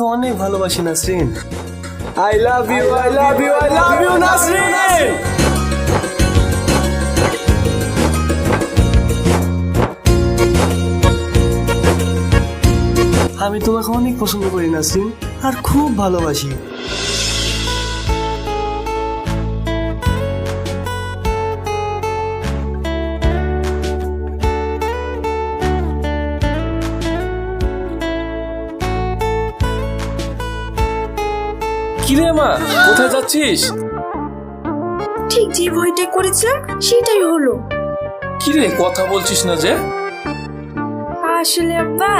অনেক ভালোবাসি Nasrin. I love you, I love you, I love you Nasrin. আমি তোমাকে অনেক পছন্দ করি নাসরিন, আর খুব ভালোবাসি। কিরে মা, কোথায় যাচ্ছিস? ঠিক যে ভয়টা করেছিলাম সেটাই হলো। কিরে কথা বলছিস না যে? আসলে আব্বা,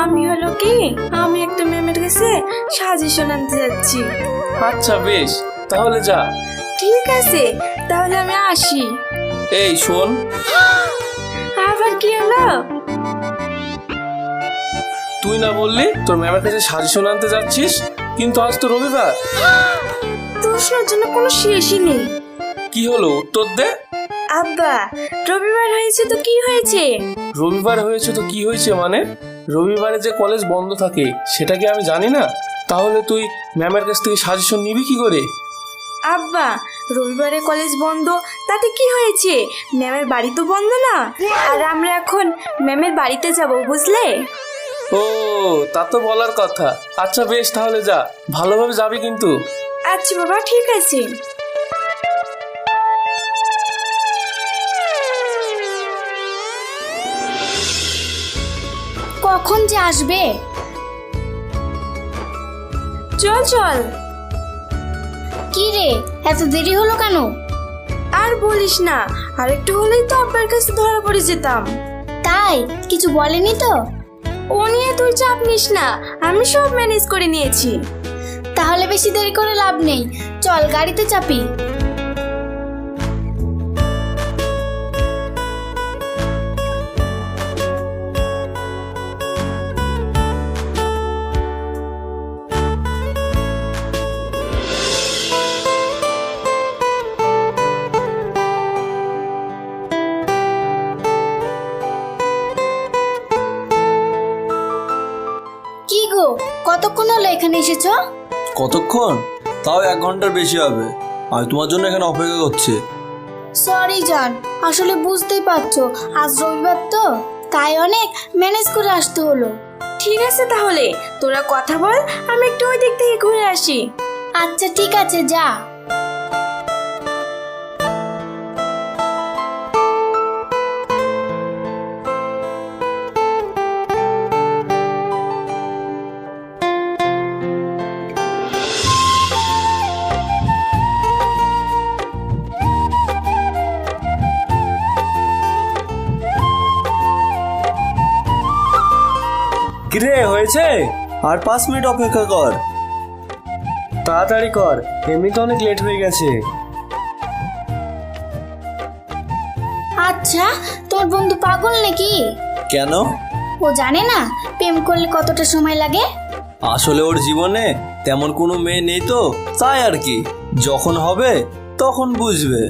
আমি হলো কি, আমি একটা ম্যামের কাছে সাজেশন আনতে যাচ্ছি। আচ্ছা বেশ, তাহলে যা। ঠিক আছে, তাহলে আমি আসি। এই শোন, আবার কি হলো? তুই না বললি তোর ম্যামের কাছে সাজেশন আনতে যাচ্ছিস, কিন্তু আজ তো রবিবার। প্রশ্নের জন্য কোনো শেষই নেই। কি হলো, উত্তর দে। আব্বা, রবিবার হয়েছে তো কি হয়েছে? রবিবার হয়েছে তো কি হয়েছে মানে? রবিবারে যে কলেজ বন্ধ থাকে সেটা কি আমি জানি না? তাহলে তুই ম্যামের কাছ থেকে সাজেশন নিবি কি করে? আব্বা, রবিবারে কলেজ বন্ধ তাতে কি হয়েছে? ম্যামের বাড়ি তো বন্ধ না, আর আমরা এখন ম্যামের বাড়িতে যাব, বুঝলে? ও, তা তো বলার কথা। আচ্ছা বেশ, তাহলে যা, ভালোভাবে যাবি কিন্তু। আচ্ছা বাবা, ঠিক আছে। কখন যে আসবে? চল চল। কি রে, এত দেরি হলো কেন? আর বলিস না, আর একটু হলেই তো আব্বার কাছে ধরা পড়ে যেতাম। তাই কিছু বলেনি তো? ও নিয়ে তুই চাপ নিস না, আমি সব ম্যানেজ করে নিয়েছি। তাহলে বেশি দেরি করে লাভ নেই, চল গাড়িতে চাপি। কি গো, কতক্ষণ হলো এখানে এসেছো? কতক্ষণ? তাও 1 ঘন্টার বেশি হবে। আমি তোমার জন্য এখানে অপেক্ষা করছি। সরি জান, আসলে বুঝতেই পারছো আজ রবিবার তো, তাই অনেক ম্যানেজ করে আসতে হলো। ঠিক আছে, তাহলে তোরা কথা বল, আমি একটু ওই দিক থেকে ঘুরে আসি। আচ্ছা ঠিক আছে, যা। কিরে, হয়েছে? আর 5 মিনিট অপেক্ষা কর। তাড়াতাড়ি কর, এমনি তো অনেক লেট হয়ে গেছে। আচ্ছা, তোমার বন্ধু পাগল নাকি? কেন? ও জানে না প্রেম করলে কতটা সময় লাগে? আসলে ওর জীবনে তেমন কোনো মেয়ে নেই তো, তাই আর কি। যখন হবে তখন বুঝবে।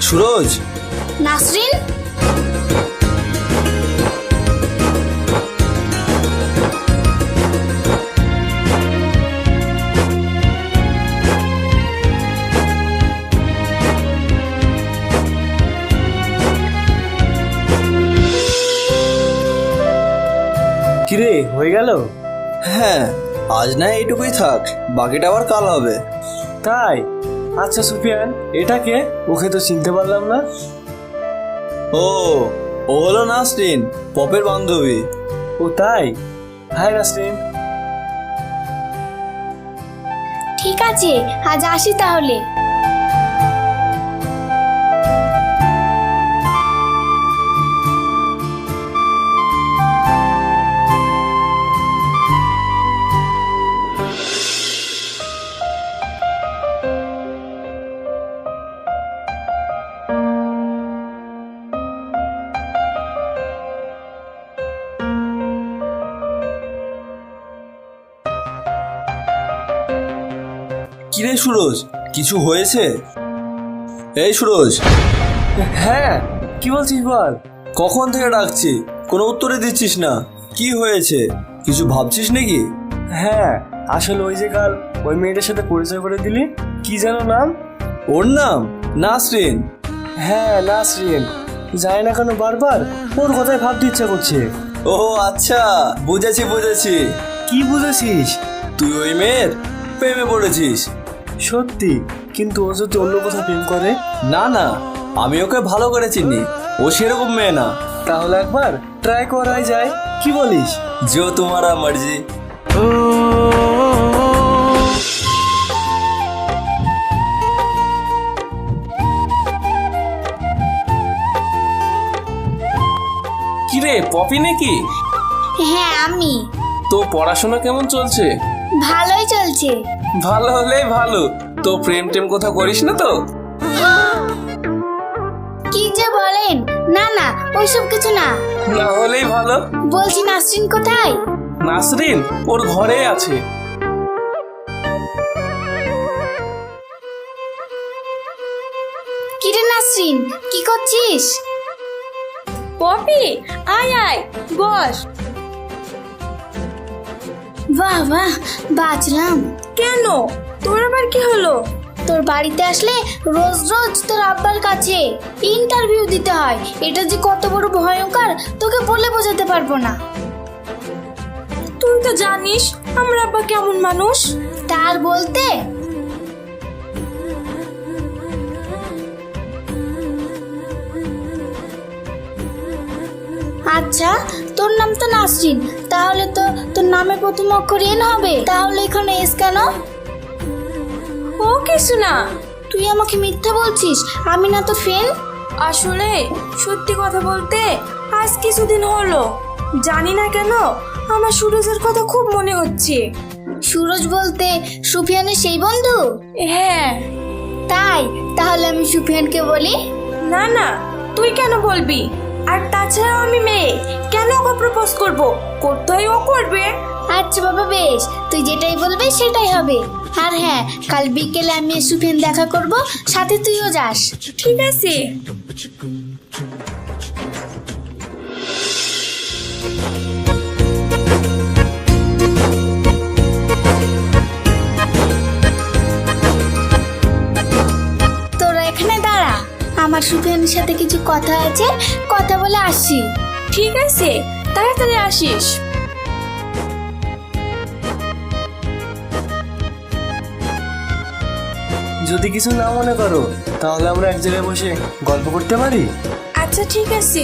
সুরজ, নাসরিন, কিরে, হয়ে গেল? হ্যাঁ, আজ না এইটুকুই থাক, বাকিটা আবার কাল হবে। তাই? আচ্ছা সুফিয়ান, এটা কে? ওকে তো চিনতে পারলাম না। ও, ও হলো নাসরিন, পপের বান্ধবী। ও তাই? হাই নাসরিন। ঠিক আছে, আজ আসি তাহলে। কিরে সুরজ, কিছু হয়েছে? এই সুরজ, হ্যাঁ, কি বলছিস বল। কখন থেকে ডাকছি, কোনো উত্তরে দিচ্ছিস না। কি হয়েছে, কিছু ভাবছিস নাকি? হ্যাঁ, আসলে ওই যে কাল ওই মেয়েটার সাথে পরিচয় করে দিলি, কি যেন নাম? ওর নাম নাসরিন। হ্যাঁ নাসরিন। যায় না কেন বারবার ওর কথাই ভাবতে ইচ্ছা করছে। ও আচ্ছা, বুঝেছি বুঝেছি। কি বুঝেছিস? তুই ওই মেয়ের প্রেমে পড়েছিস। সত্যি? কিন্তু ও যদি অন্য কোথাও প্রেম করে? না না, আমি ওকে ভালো করে চিনি, ও সেরকম মেয়ে না। তাহলে একবার ট্রাই করাই যায়, কি বলিস? जो तुम्हारा मर्जी। কিরে পপি নাকি? হ্যাঁ আমি। তো পড়াশোনা কেমন চলছে? ভালোই চলছে। ভালো হলেই ভালো। তো প্রেম টেম কোথাও করিস না তো? কি যে বলেন, না না ওইসব কিছু না। না হলেই ভালো। বলছি নাসরিন কোথায়? নাসরিন ওর ঘরে আছে। কিরে নাসরিন, কি করছিস? পপি, আয় আয়, বস। বাহ বাহ, বাঁচলাম। কেন, তোর আবার কি হলো? তোর বাড়িতে আসলে রোজ রোজ তোর আব্বার কাছে ইন্টারভিউ দিতে হয়, এটা যে কত বড় ভয়ঙ্কর তোকে বলে বোঝাতে পারবো না। তুই তো জানিস আমার আব্বা কেমন মানুষ। তার বলতে আচ্ছা, তোর নাম তো নাসরিন, তাহলে তো তোর নামে প্রথম অক্ষর এন হবে, তাহলে এখানে এস কেন? ও কিছু না। তুই আমাকে মিথ্যা বলছিস, আমি না তো ফ্রেন্ড। আসলে সত্যি কথা বলতে আজ কিছুদিন হলো, জানি না কেন আমার সুরজের কথা খুব মনে হচ্ছে। সুরজ বলতে সুফিয়ানের সেই বন্ধু? হ্যাঁ। তাই, তাহলে আমি সুফিয়ানকে বলি। না না, তুই কেন বলবি? আর তাছাড়াও আমি মেয়ে, কেন ওকে প্রপোজ করব? করতে হয় ও করবে। আচ্ছা বাবা বেশ, তুই যেটাই বলবি সেটাই হবে। আর হ্যাঁ, কাল বিকেলে আমি আর সুফিয়ান দেখা করব, সাথে তুইও যাস। ঠিক আছে। তোরা এখানে দাঁড়া, আমার সুফিয়ানের সাথে কিছু কথা আছে, কথা বলে আসছি। ঠিক আছে, তাড়াতাড়ি আসিস। যদি কিছু না মনে করো তাহলে আমরা এক জায়গায় বসে গল্প করতে পারি? আচ্ছা ঠিক আছে।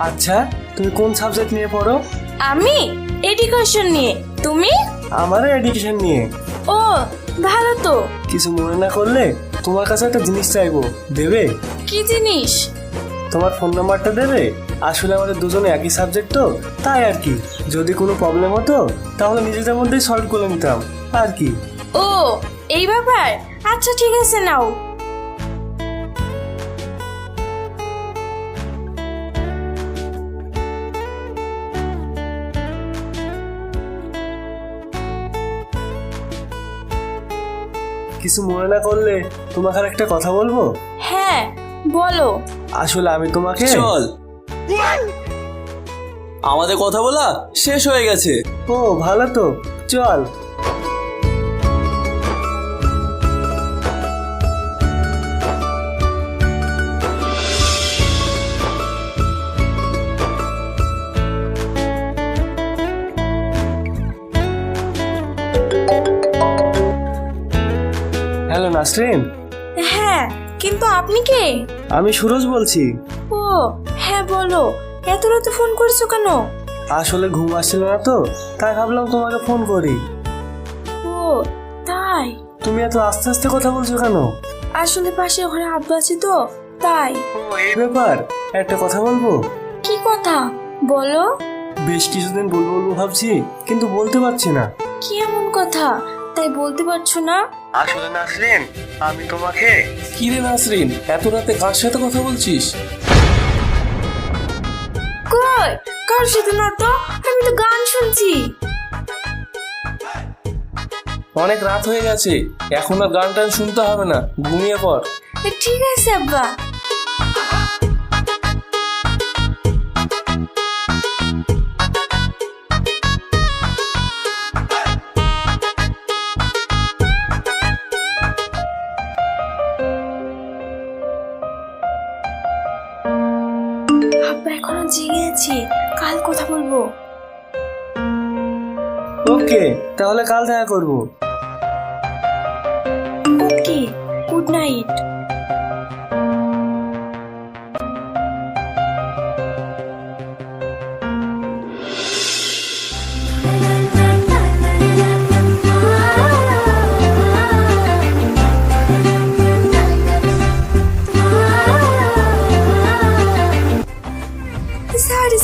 আচ্ছা, তুমি কোন সাবজেক্ট নিয়ে পড়ো? আমি এডুকেশন নিয়ে। তুমি? আমারও এডুকেশন নিয়ে। ও ভালো তো। কিছু মনে না করলে তোমার কাছে একটা জিনিস চাইবো, দেবে? কি জিনিস? তোমার ফোন নাম্বারটা দেবে? আসলে আমাদের দুজনে একই সাবজেক্ট তো, তাই আর কি। যদি কোনো প্রবলেম হতো তাহলে নিজেদের মধ্যেই সলভ করে নিতাম আর কি। ও এই ব্যাপার, আচ্ছা ঠিক আছে, নাও। কিছু মনে না করলে তোমাকে আর একটা কথা বলবো? হ্যাঁ বলো। আসলে আমি তোমাকে চল, আমাদের কথা বলা শেষ হয়ে গেছে। ও ভালো তো, চল। নাসরিন, হ্যাঁ, কিন্তু আপনি কে? আমি সুরজ বলছি। ও হ্যাঁ, বলো। এত রাতে ফোন করছো কেন? আসলে ঘুম আসছিল না তো, তাই ভাবলাম তোমাকে ফোন করি। ও তাই? তুমি এত আস্তে আস্তে কথা বলছো কেন? আসলে পাশের ঘরে আব্বু আছে তো, তাই। এই ব্যাপার, একটা কথা বলবো। কি কথা বলো? বেশ কিছুদিন বলবো বলবো ভাবছি, কিন্তু বলতে পারছি না। কি এমন কথা তাই বলতে পারছো না? আসলে নাসরিন, আমি তোমাকে কি রে নাসরিন, এত রাতে কার সাথে কথা বলছিস? কই, কার সাথে না তো, আমি তো গান শুনছি। অনেক রাত হয়ে গেছে, এখন আর গান টান শুনতে হবে না, ঘুমিয়ে পড়। ঠিক আছে আব্বা। আব্বা এখনো জেগে আছে, কাল কথা বলবো। ওকে, তাহলে কাল দেখা করবো। ওকে, গুড নাইট।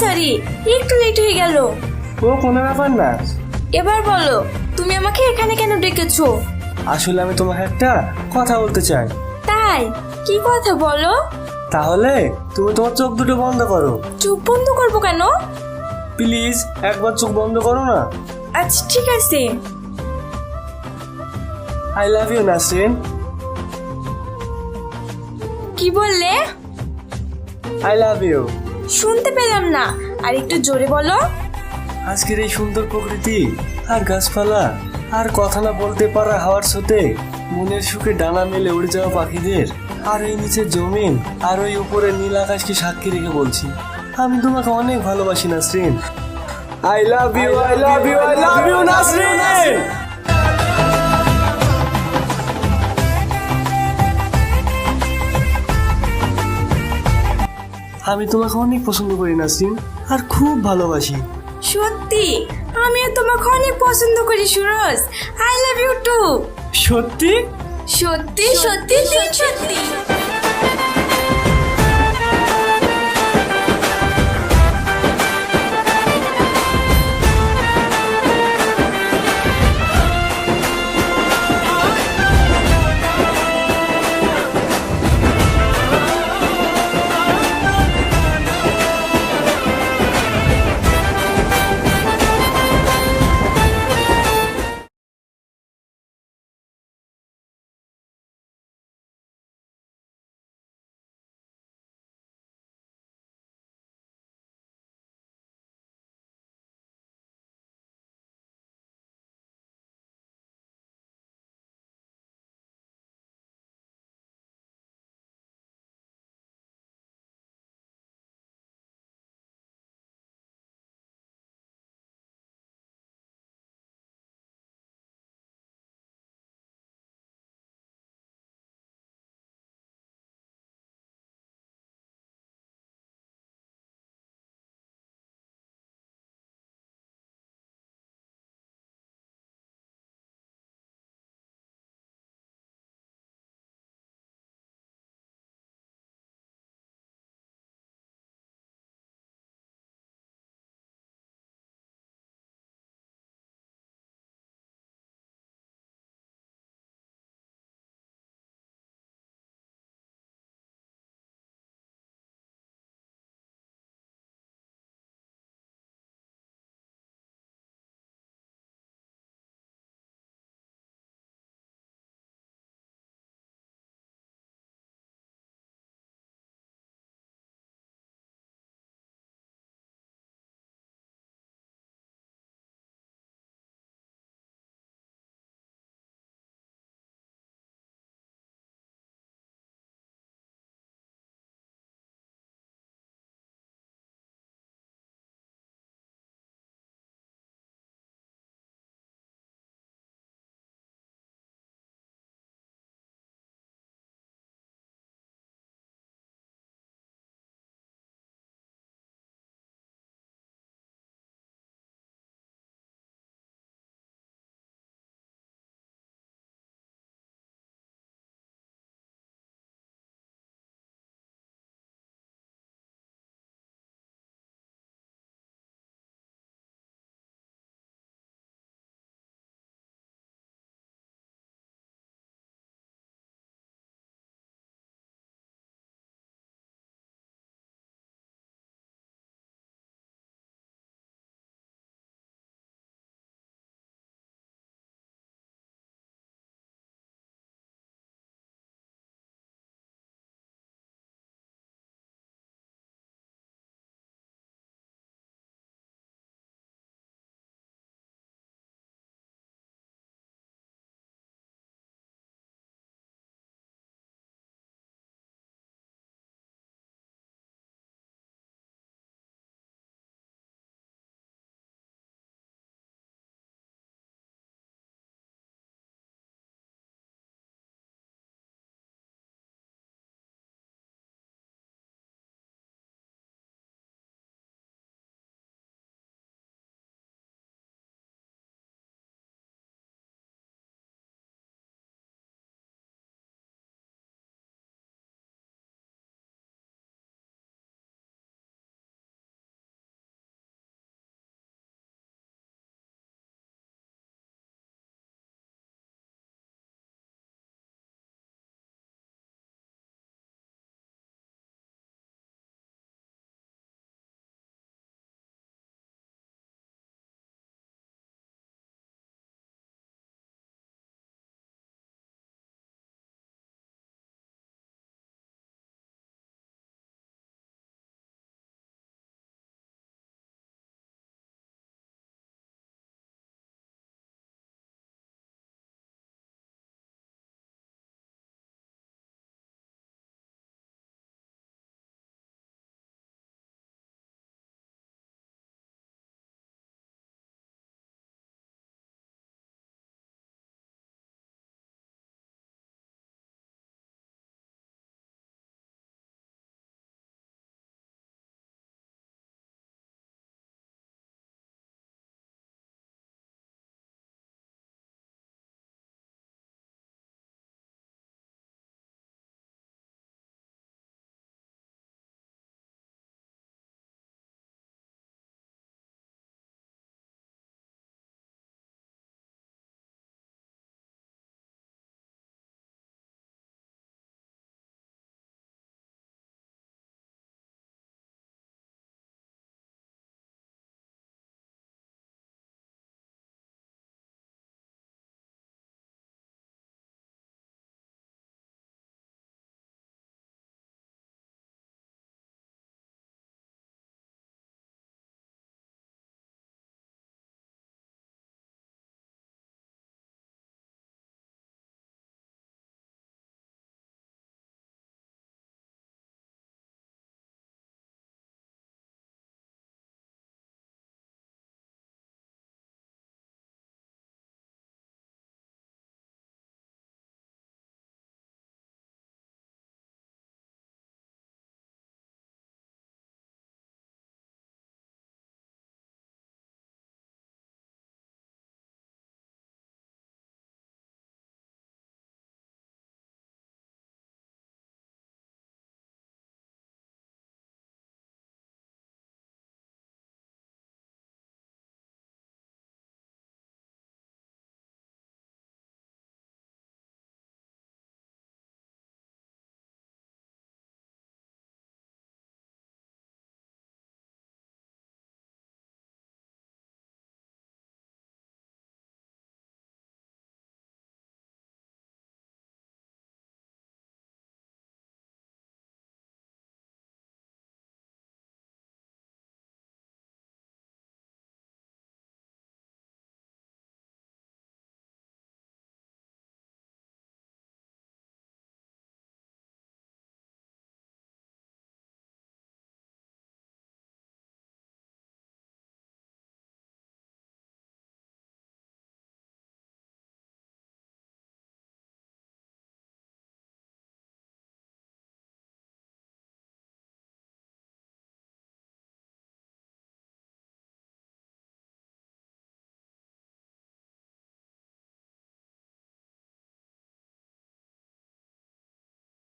সরি, একটু লেট হয়ে গেল। ও কোনো ব্যাপার না। এবার বলো, তুমি আমাকে এখানে কেন ডেকেছো? আসলে আমি তোমাকে একটা কথা বলতে চাই। তাই? কি কথা বলো? তাহলে তুমি তোমার চোখ দুটো বন্ধ করো। চোখ বন্ধ করবো কেন? প্লিজ একবার চোখ বন্ধ করো না। আচ্ছা ঠিক আছে। I love you Nasrin. কি বললে? I love you. শুনতে পেলাম না, আর একটু জোরে বলো। আজকের এই সুন্দর প্রকৃতি আর গাছপালা আর কথা না বলতে পারা হাওয়ার সাথে মনের সুখে ডানা মেলে উড়ে যাওয়া পাখিদের আর এই নিচের জমিন আর ওই উপরে নীল আকাশকে সাক্ষী রেখে বলছি, আমি তোমাকে অনেক ভালোবাসি Nasrin. I love you, I love you, I love you Nasrin. আমি তোমাকে অনেক পছন্দ করি নাসরিন, আর খুব ভালোবাসি। সত্যি? আমিও তোমাকে অনেক পছন্দ করি Suraj. I love you too. সত্যি? সত্যি সত্যি সত্যি।